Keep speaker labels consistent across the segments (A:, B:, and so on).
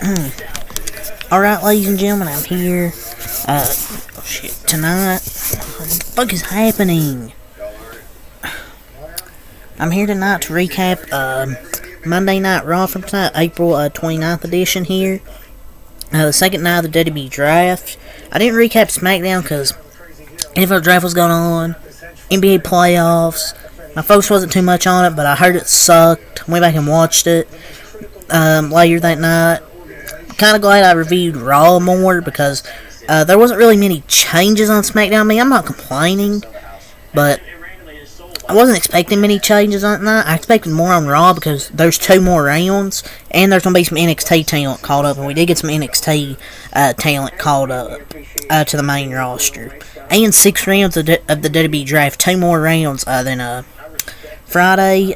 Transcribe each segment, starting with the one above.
A: Alright, ladies and gentlemen, I'm here. Tonight. What the fuck is happening? I'm here tonight to recap Monday Night Raw from tonight, April 29th edition here. The second night of the WWE Draft. I didn't recap SmackDown because NFL Draft was going on, NBA playoffs. My focus wasn't too much on it, but I heard it sucked. Went back and watched it later that night. Kind of glad I reviewed Raw more because there wasn't really many changes on SmackDown. I mean, I'm not complaining, but I wasn't expecting many changes on that. I expected more on Raw because there's 2 more rounds, and there's going to be some NXT talent called up, and we did get some NXT talent called up to the main roster. And 6 rounds of the WWE Draft, 2 more rounds than Friday.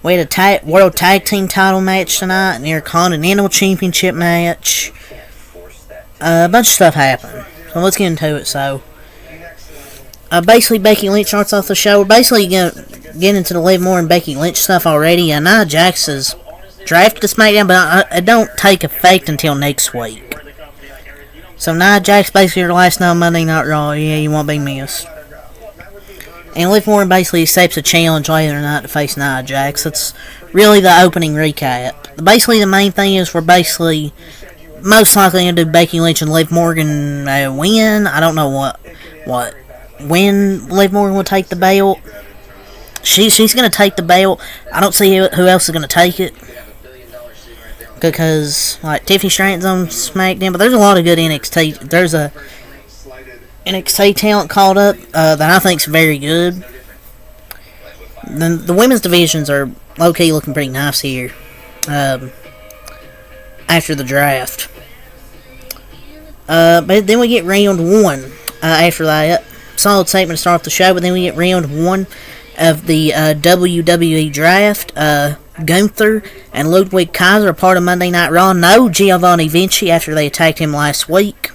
A: We had a World Tag Team title match tonight, and Intercontinental Championship match. A bunch of stuff happened. So let's get into it. So, basically, Becky Lynch starts off the show. We're basically going to get into the Liv Morgan and Becky Lynch stuff already. Nia Jax is drafted to SmackDown, but it don't take effect until next week. So Nia Jax basically her last night on Monday Night Raw. Yeah, you won't be missed. And Liv Morgan basically accepts a challenge later tonight to face Nia Jax. That's really the opening recap. Basically, the main thing is we're basically most likely going to do Becky Lynch and Liv Morgan win. I don't know when Liv Morgan will take the belt. She's going to take the belt. I don't see who else is going to take it. Because, like, Tiffany Stratton's on SmackDown, but there's a lot of good NXT. There's a NXT talent called up that I think's very good. The women's divisions are low-key looking pretty nice here after the draft. But then we get round 1 after that. Solid segment to start off the show, but then we get round 1 of the WWE Draft. Gunther and Ludwig Kaiser are part of Monday Night Raw. No Giovanni Vinci after they attacked him last week.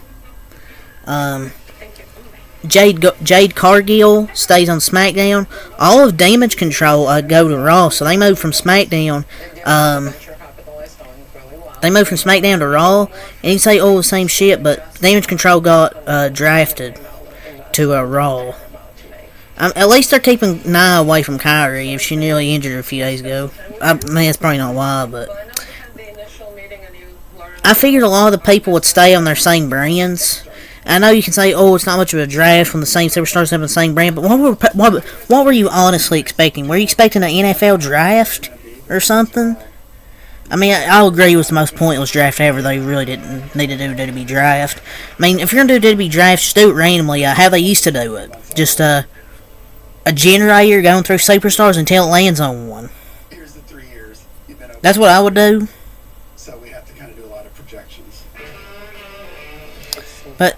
A: Jade Cargill stays on SmackDown. All of Damage Control go to Raw, so they moved from SmackDown. They moved from SmackDown to Raw, and you say all the same shit, but Damage Control got drafted to Raw. At least they're keeping Nia away from Kyrie if she nearly injured her a few days ago. I mean, that's probably not why, but I figured a lot of the people would stay on their same brands. I know you can say, oh, it's not much of a draft when the same superstars have the same brand, but what were you honestly expecting? Were you expecting an NFL draft or something? I mean, I'll agree it was the most pointless draft ever, though you really didn't need to do a WWE draft. I mean, if you're going to do a WWE draft, just do it randomly, how they used to do it. Just, a generator going through superstars until it lands on one. That's what I would do.
B: So we have to kind of do a lot of projections.
A: But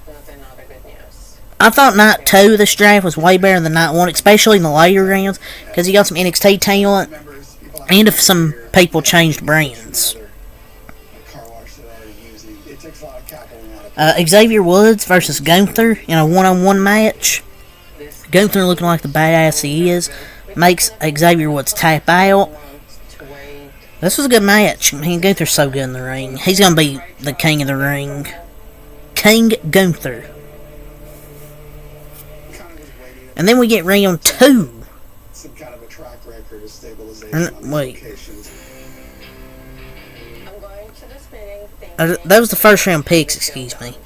A: I thought night 2 of this draft was way better than night 1, especially in the later rounds, because you got some NXT talent, and if some people changed brands. Xavier Woods versus Gunther in a one-on-one match. Gunther, looking like the badass he is, makes Xavier Woods tap out. This was a good match. I mean, Gunther's so good in the ring. He's going to be the king of the ring. King Gunther. And then we get round 2.
B: Some kind of a track record of stabilization.
A: Wait. That was the first round picks, excuse me.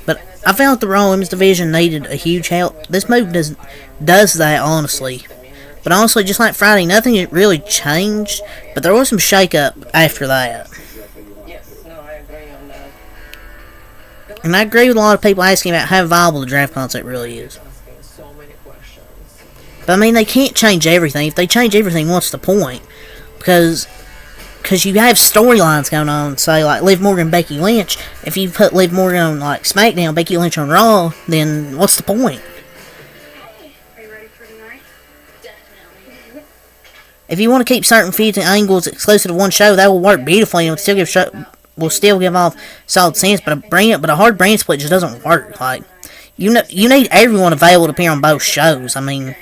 A: But I felt the Raw Women's Division needed a huge help. This move does that, honestly. But honestly, just like Friday, nothing really changed. But there was some shake-up after that. And I agree with a lot of people asking about how viable the draft concept really is. But I mean, they can't change everything. If they change everything, what's the point? Because you have storylines going on, say, like Liv Morgan and Becky Lynch. If you put Liv Morgan on, like, SmackDown, Becky Lynch on Raw, then what's the point?
C: Are you ready for tonight? Definitely.
A: If you want to keep certain feeds and angles exclusive to one show, that will work beautifully and will still give off solid sense, but a hard brand split just doesn't work. Like, you need everyone available to appear on both shows. I mean,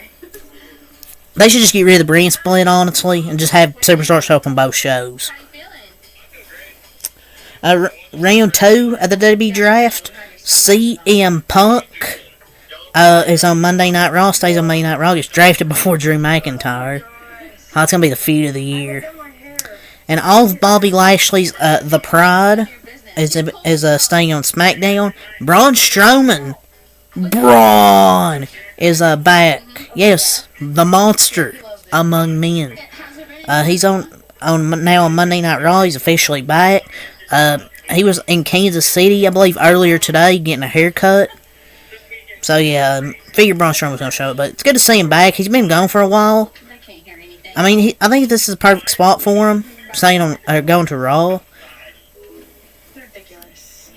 A: they should just get rid of the brand split, honestly, and just have superstars show up on both shows. Round 2 of the WWE draft, CM Punk is on Monday Night Raw, stays on Monday Night Raw, gets drafted before Drew McIntyre. Oh, it's going to be the feud of the year. And all of Bobby Lashley's The Pride is staying on SmackDown. Braun Strowman is back. Yes, the monster among men. He's now on Monday Night Raw. He's officially back. He was in Kansas City, I believe, earlier today, getting a haircut. So yeah, figured Braun Strowman was going to show it, but it's good to see him back. He's been gone for a while. I mean, I think this is a perfect spot for him, going to Raw.
C: Ridiculous.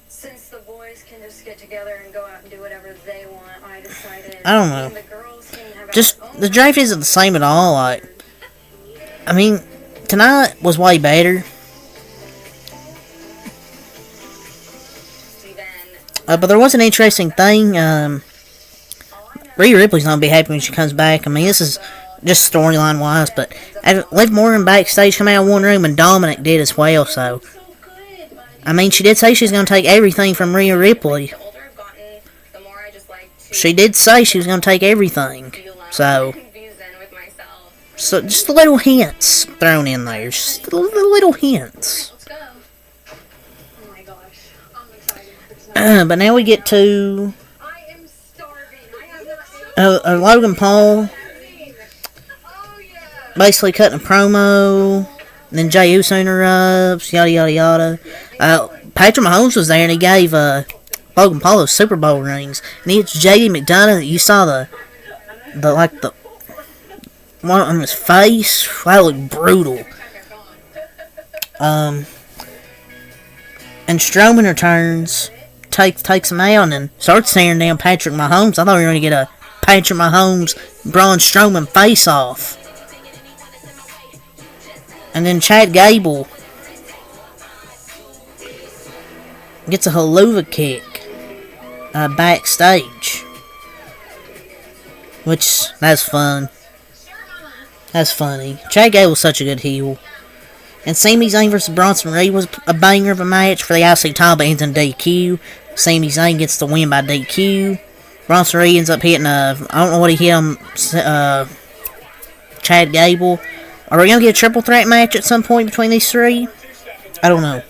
C: Since the boys can just get together and go out and do whatever they want, I decided.
A: I don't know.
C: The girls can have
A: Just the draft isn't the same at all. Like, I mean, tonight was way better. But there was an interesting thing. Rhea Ripley's not gonna be happy when she comes back. I mean, this is just storyline wise, but Liv Morgan backstage come out of one room, and Dominic did as well. So, I mean, she did say she's gonna take everything from Rhea Ripley. She did say she was gonna take everything. So just little hints thrown in there. Just little hints. But now we get to Logan Paul basically cutting a promo, and then Jey Uso interrupts, yada yada yada. Patrick Mahomes was there, and he gave Logan Paul those Super Bowl rings, and he hits JD McDonough. You saw the one on his face. That looked brutal. And Strowman returns, takes him out, and starts staring down Patrick Mahomes. I thought we were going to get a Patrick Mahomes, Braun Strowman face-off. And then Chad Gable gets a haluva kick backstage. Which, that's fun. That's funny. Chad Gable's such a good heel. And Sami Zayn versus Bronson Reed was a banger of a match for the IC title, but ends in DQ. Sami Zayn gets the win by DQ. Bronson Reed ends up hitting I don't know what he hit on Chad Gable. Are we going to get a triple threat match at some point between these three? I don't know.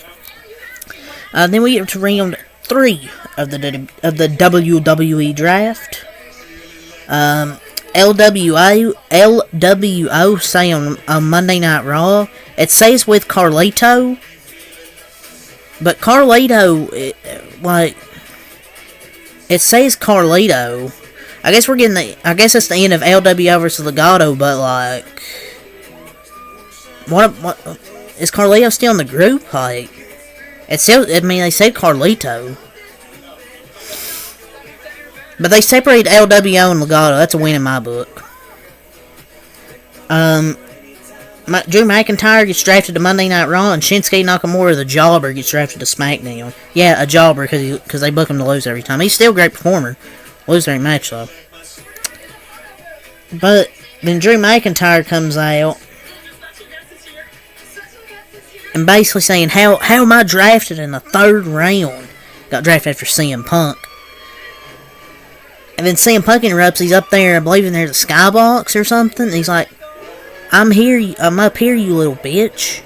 A: Then we get to round 3 of the WWE draft. LWO say on Monday Night Raw. It says with Carlito, but Carlito, it says Carlito. I guess I guess it's the end of LWO versus Legado, but what is Carlito still in the group? Like, they said Carlito. But they separated LWO and Legado. That's a win in my book. Drew McIntyre gets drafted to Monday Night Raw, and Shinsuke Nakamura, the Jobber, gets drafted to SmackDown. Yeah, a Jobber, because they book him to lose every time. He's still a great performer. Lose every match, though. But then Drew McIntyre comes out and basically saying, how am I drafted in the 3rd round? Got drafted after CM Punk. And then CM Punk interrupts. He's up there, I believe there's a skybox or something. And he's like, I'm up here, you little bitch.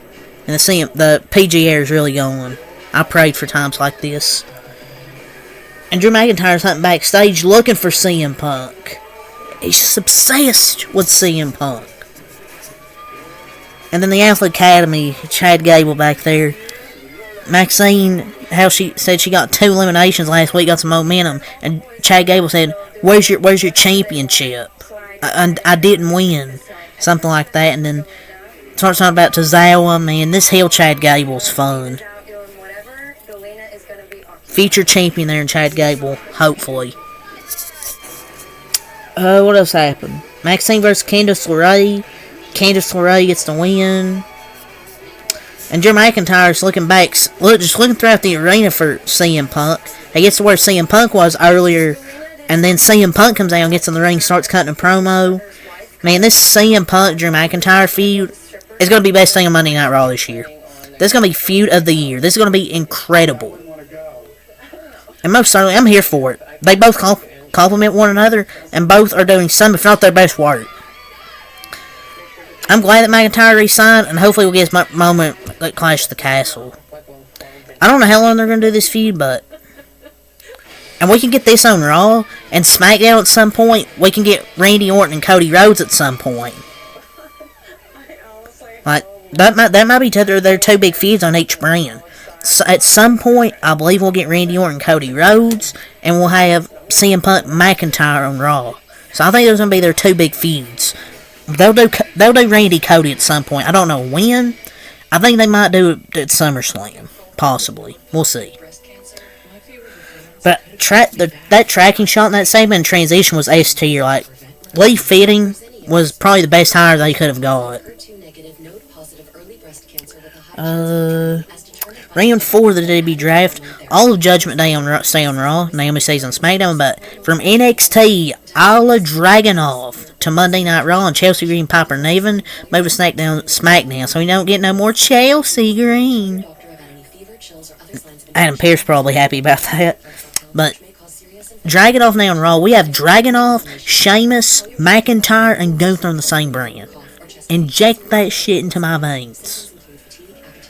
A: And the PG air is really going. I prayed for times like this. And Drew McIntyre's hunting backstage looking for CM Punk. He's just obsessed with CM Punk. And then the Athlete Academy, Chad Gable back there. Maxine, how she said she got 2 eliminations last week, got some momentum. And Chad Gable said, where's your championship? I didn't win. Something like that. And then starts talking about Tozawa. Man, this heel Chad Gable's fun. Future champion there in Chad Gable, hopefully. What else happened? Maxine versus Candice LeRae. Candice LeRae gets the win. And Drew McIntyre's looking back, just looking throughout the arena for CM Punk. He gets to where CM Punk was earlier, and then CM Punk comes out and gets in the ring, starts cutting a promo. Man, this CM Punk Drew McIntyre feud is going to be the best thing on Monday Night Raw this year. This is going to be feud of the year. This is going to be incredible.
B: Want to go?
A: And most certainly, I'm here for it. They both compliment one another, and both are doing some, if not their best work. I'm glad that McIntyre re-signed, and hopefully we'll get his moment at Clash of the Castle. I don't know how long they're going to do this feud, but... And we can get this on Raw and SmackDown at some point. We can get Randy Orton and Cody Rhodes at some point. Like, that might be their two big feuds on each brand. So at some point, I believe we'll get Randy Orton and Cody Rhodes, and we'll have CM Punk McIntyre on Raw. So I think those are going to be their two big feuds. They'll do Randy Cody at some point. I don't know when. I think they might do it at SummerSlam. Possibly. We'll see. But that tracking shot in that segment transition was S tier. Like, Lee Fitting was probably the best hire they could have got. Round 4 of the WWE draft. All of Judgment Day stay on Raw. Naomi stays on SmackDown. But from NXT, Isla Dragunov to Monday Night Raw, and Chelsea Green, Piper Niven move to SmackDown. So we don't get no more Chelsea Green. Adam Pearce probably happy about that. But Dragunov now on Raw. We have Dragunov, Sheamus, McIntyre, and Gunther on the same brand. Inject that shit into my veins.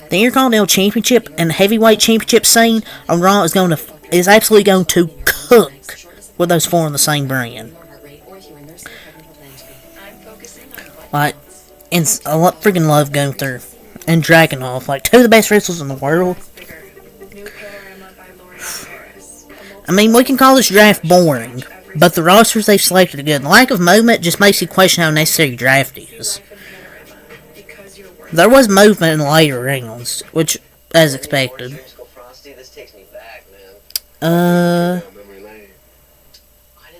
A: The Intercontinental Championship and Heavyweight Championship scene on Raw is absolutely going to cook with those four on the same brand. Like, and I freaking love Gunther and Dragunov, like two of the best wrestlers in the world. I mean, we can call this draft boring, but the rosters they've selected are good. The lack of movement just makes you question how necessary draft is. There was movement in the later rounds, which, as expected.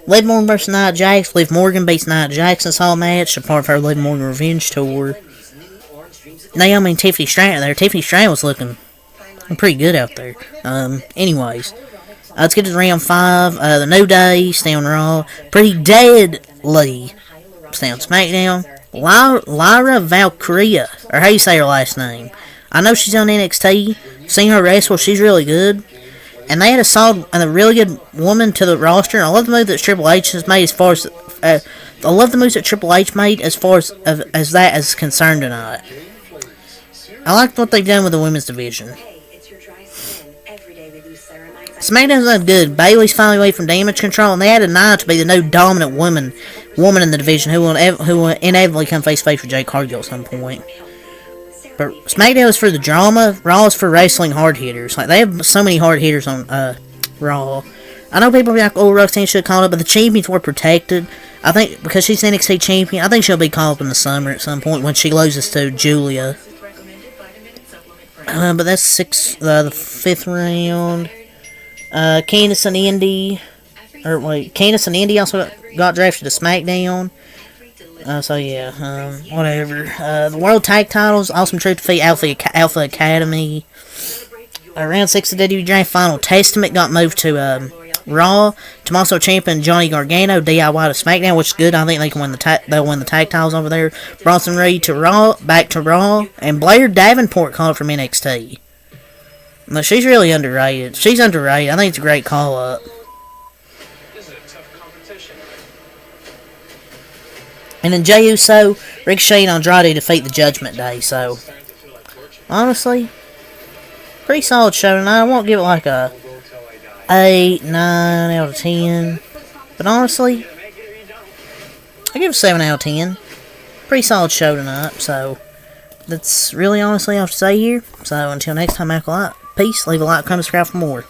A: Liv Morgan vs. Nia Jax. Liv Morgan beats Nia Jax in this whole match, a part of her Liv Morgan Revenge tour. Naomi and Tiffany Stratton there. Tiffany Stratton was looking pretty good out there. Anyways. Let's get to round 5. The New Day, stay on Raw. Pretty Deadly, stay on SmackDown. Lyra Valkyria, or how you say her last name. I know she's on NXT. Seen her wrestle, she's really good. And they had a solid and a really good woman to the roster. I love the move that Triple H has made as far as I love the moves that Triple H made as far as that is concerned tonight. I like what they've done with the women's division. SmackDown's done good. Bayley's finally away from Damage Control, and they added Nia to be the new dominant woman in the division who will inevitably come face-to-face with Jade Cargill at some point. But SmackDown is for the drama, Raw is for wrestling hard hitters. Like, they have so many hard hitters on Raw. I know people be like, oh, Roxanne should have called up, but the champions were protected. I think because she's NXT champion, I think she'll be called up in the summer at some point when she loses to Julia. But that's the 5th round. Candice and Indy also got drafted to SmackDown. So yeah, whatever. The World Tag Titles, Awesome Truth defeat Alpha Academy. Round 6 of the WWE Draft Final Testament got moved to Raw. Tommaso Ciampa and Johnny Gargano DIY to SmackDown, which is good. I think they can they'll win the tag titles over there. Bronson Reed to Raw, back to Raw, and Blair Davenport called from NXT. No, she's really underrated. She's underrated. I think it's a great call-up. And then Jey Uso, Ricochet, and Andrade defeat the Judgment Day. So, honestly, pretty solid show tonight. I won't give it like a 8, 9 out of 10. But honestly, I give it a 7 out of 10. Pretty solid show tonight. So, that's really honestly all I have to say here. So, until next time, Michael out. Peace. Leave a like, comment, subscribe for more.